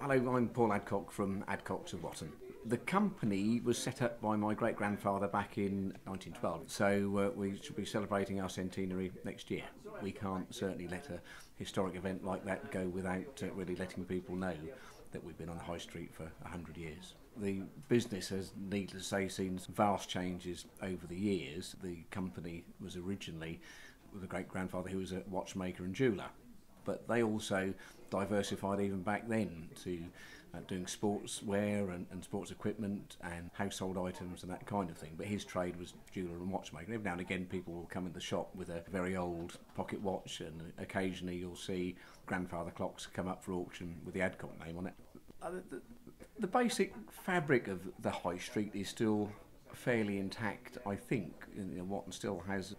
Hello, I'm Paul Adcock from Adcocks of Watton. The company was set up by my great-grandfather back in 1912, so we should be celebrating our centenary next year. We can't certainly let a historic event like that go without really letting people know that we've been on the high street for 100 years. The business has, needless to say, seen vast changes over the years. The company was originally with a great-grandfather who was a watchmaker and jeweller, but they also diversified even back then to doing sportswear and sports equipment and household items and that kind of thing. But his trade was jeweller and watchmaker. Every now and again people will come in the shop with a very old pocket watch, and occasionally you'll see grandfather clocks come up for auction with the Adcock name on it. The basic fabric of the high street is still fairly intact, I think. Watton still has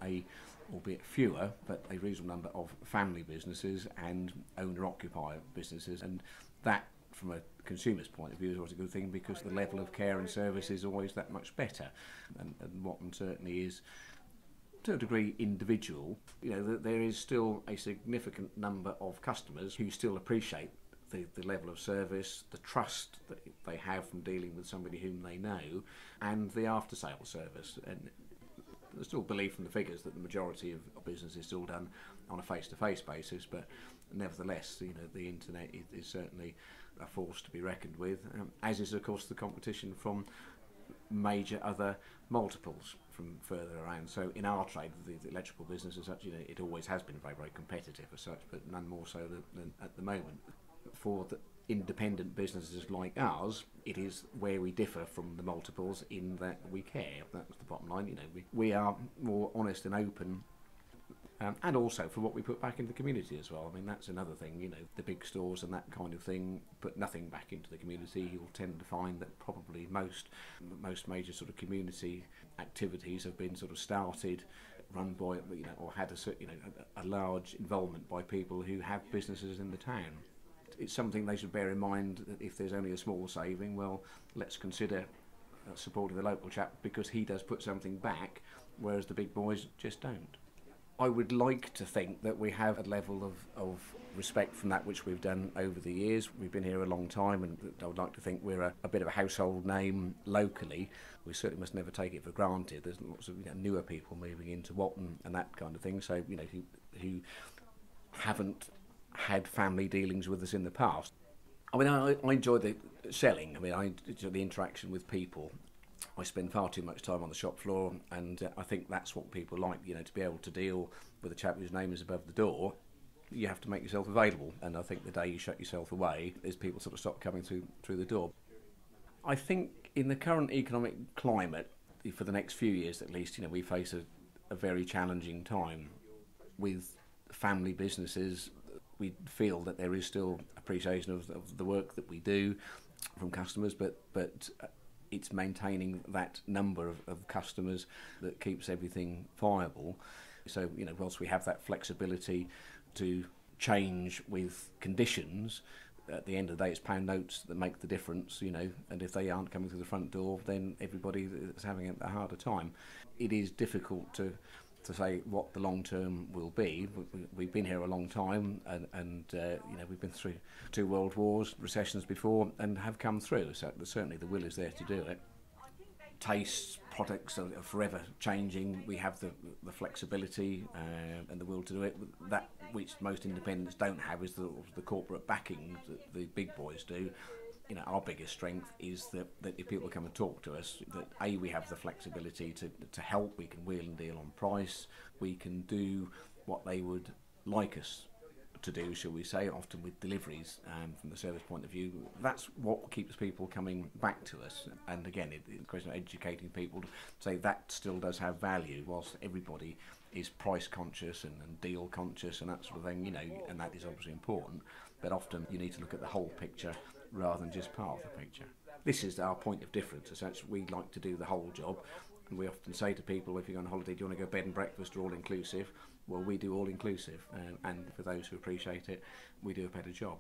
albeit fewer, but a reasonable number of family businesses and owner-occupier businesses, and that, from a consumer's point of view, is always a good thing because the level of care and service is always that much better, and Watton certainly is, to a degree, individual. There is still a significant number of customers who still appreciate the level of service, the trust that they have from dealing with somebody whom they know, and the after-sales service. And there's still belief from the figures that the majority of business is still done on a face-to-face basis, but nevertheless, the internet is certainly a force to be reckoned with, as is, of course, the competition from major other multiples from further around. So in our trade, the electrical business as such, it always has been very, very competitive as such, but none more so than at the moment. For the independent businesses like ours, it is where we differ from the multiples in that we care. That's the bottom line. We are more honest and open, and also for what we put back into the community as well. I mean, that's another thing. The big stores and that kind of thing put nothing back into the community. You'll tend to find that probably most major sort of community activities have been sort of started, run by or had a large involvement by people who have businesses in the town. It's something they should bear in mind, that if there's only a small saving, well, let's consider supporting the local chap because he does put something back, whereas the big boys just don't. I would like to think that we have a level of respect from that which we've done over the years. We've been here a long time, and I would like to think we're a bit of a household name locally. We certainly must never take it for granted. There's lots of newer people moving into Watton and that kind of thing, so who haven't had family dealings with us in the past. I mean, I enjoy the selling. I mean, I enjoy the interaction with people. I spend far too much time on the shop floor, and I think that's what people like, to be able to deal with a chap whose name is above the door. You have to make yourself available, and I think the day you shut yourself away is people sort of stop coming through the door. I think in the current economic climate, for the next few years at least, we face a very challenging time with family businesses. We feel that there is still appreciation of the work that we do from customers, but it's maintaining that number of customers that keeps everything viable. So, whilst we have that flexibility to change with conditions, at the end of the day it's pound notes that make the difference, and if they aren't coming through the front door, then everybody is having a harder time. It is difficult to say what the long term will be. We've been here a long time, and we've been through 2 world wars, recessions before, and have come through. So certainly the will is there to do it. Tastes, products are forever changing. We have the flexibility and the will to do it. That which most independents don't have is the corporate backing that the big boys do. Our biggest strength is that if people come and talk to us, that we have the flexibility to help. We can wheel and deal on price. We can do what they would like us to do, shall we say, often with deliveries from the service point of view. That's what keeps people coming back to us. And again, it's a question of educating people to say that still does have value, whilst everybody is price conscious and deal conscious and that sort of thing, and that is obviously important. But often you need to look at the whole picture rather than just part of the picture. This is our point of difference. As such, we like to do the whole job, and we often say to people, if you're on holiday, do you want to go bed and breakfast or all inclusive? Well, we do all inclusive, and for those who appreciate it, we do a better job.